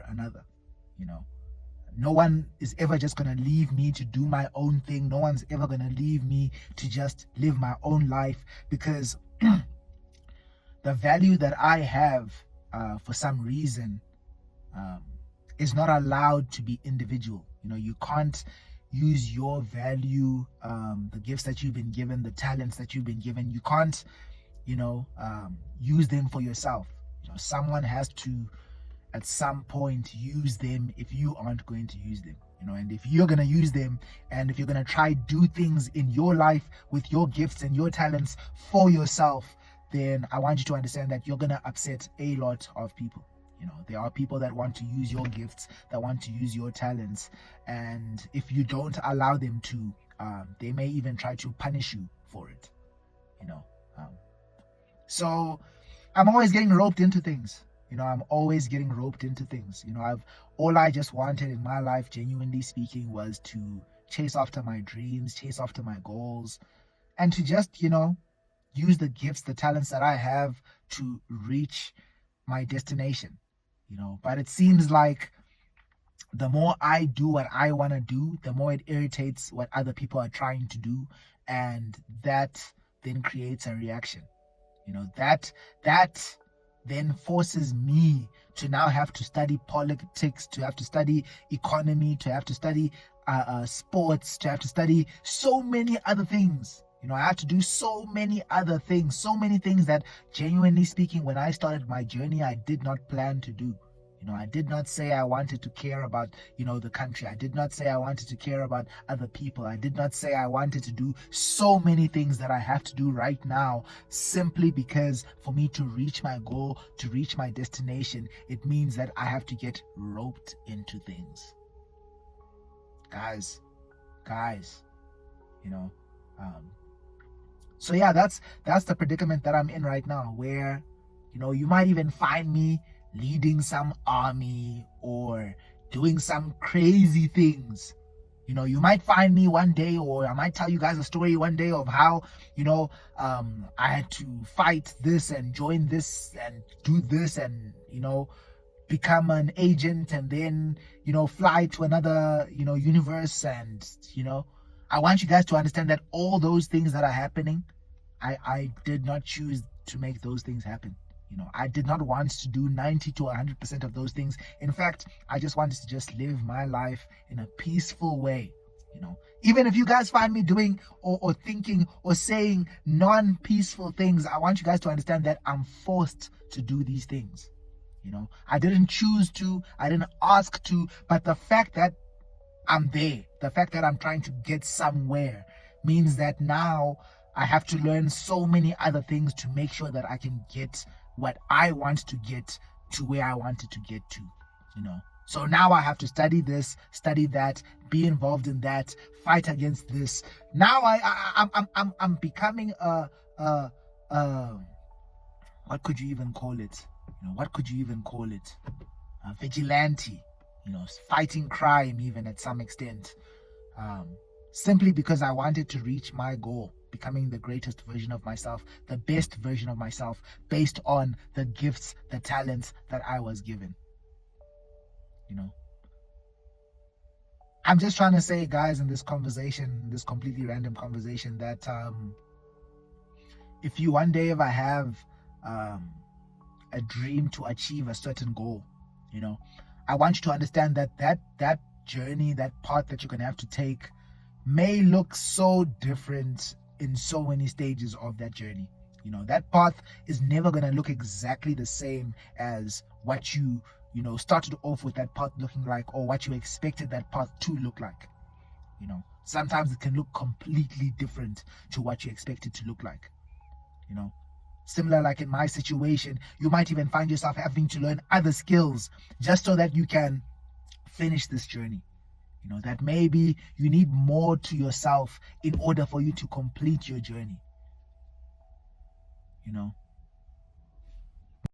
another. No one is ever just going to leave me to do my own thing. No one's ever going to leave me to just live my own life, because the value that I have, for some reason, is not allowed to be individual. You can't use your value, the gifts that you've been given, the talents that you've been given. You can't, use them for yourself. Someone has to, at some point, use them if you aren't going to use them. And if you're going to use them, and if you're going to try do things in your life with your gifts and your talents for yourself, then I want you to understand that you're going to upset a lot of people. There are people that want to use your gifts, that want to use your talents, and if you don't allow them to, they may even try to punish you for it. So I'm always getting roped into things. I'm always getting roped into things. All I just wanted in my life, genuinely speaking, was to chase after my dreams, chase after my goals, and to just, use the gifts, the talents that I have to reach my destination. But it seems like the more I do what I want to do, the more it irritates what other people are trying to do, and that then creates a reaction. That then forces me to now have to study politics, to have to study economy, to have to study sports, to have to study so many other things. I had to do so many other things, so many things that, genuinely speaking, when I started my journey, I did not plan to do. I did not say I wanted to care about, the country. I did not say I wanted to care about other people. I did not say I wanted to do so many things that I have to do right now, simply because for me to reach my goal, to reach my destination, it means that I have to get roped into things. Guys, so yeah, that's the predicament that I'm in right now, where, you might even find me leading some army or doing some crazy things. You might find me one day, or I might tell you guys a story one day of how, I had to fight this and join this and do this and, become an agent, and then, fly to another, universe. And, I want you guys to understand that all those things that are happening, I did not choose to make those things happen. I did not want to do 90 to 100% of those things. In fact, I just wanted to just live my life in a peaceful way. Even if you guys find me doing or thinking or saying non-peaceful things, I want you guys to understand that I'm forced to do these things. I didn't choose to, I didn't ask to, but the fact that I'm there, the fact that I'm trying to get somewhere, means that now I have to learn so many other things to make sure that I can get what I want to get to where I wanted to get to. So now I have to study this, study that, be involved in that, fight against this. Now I'm becoming what could you even call it? What could you even call it? A vigilante, fighting crime even at some extent. Simply because I wanted to reach my goal, becoming the greatest version of myself, the best version of myself, based on the gifts, the talents that I was given. I'm just trying to say, guys, in this conversation, this completely random conversation, that if you one day ever have a dream to achieve a certain goal, I want you to understand that journey, that path that you're going to have to take, may look so different in so many stages of that journey. That path is never going to look exactly the same as what you started off with that path looking like, or what you expected that path to look like. Sometimes it can look completely different to what you expect it to look like. Similar, like in my situation, you might even find yourself having to learn other skills just so that you can finish this journey. That maybe you need more to yourself in order for you to complete your journey.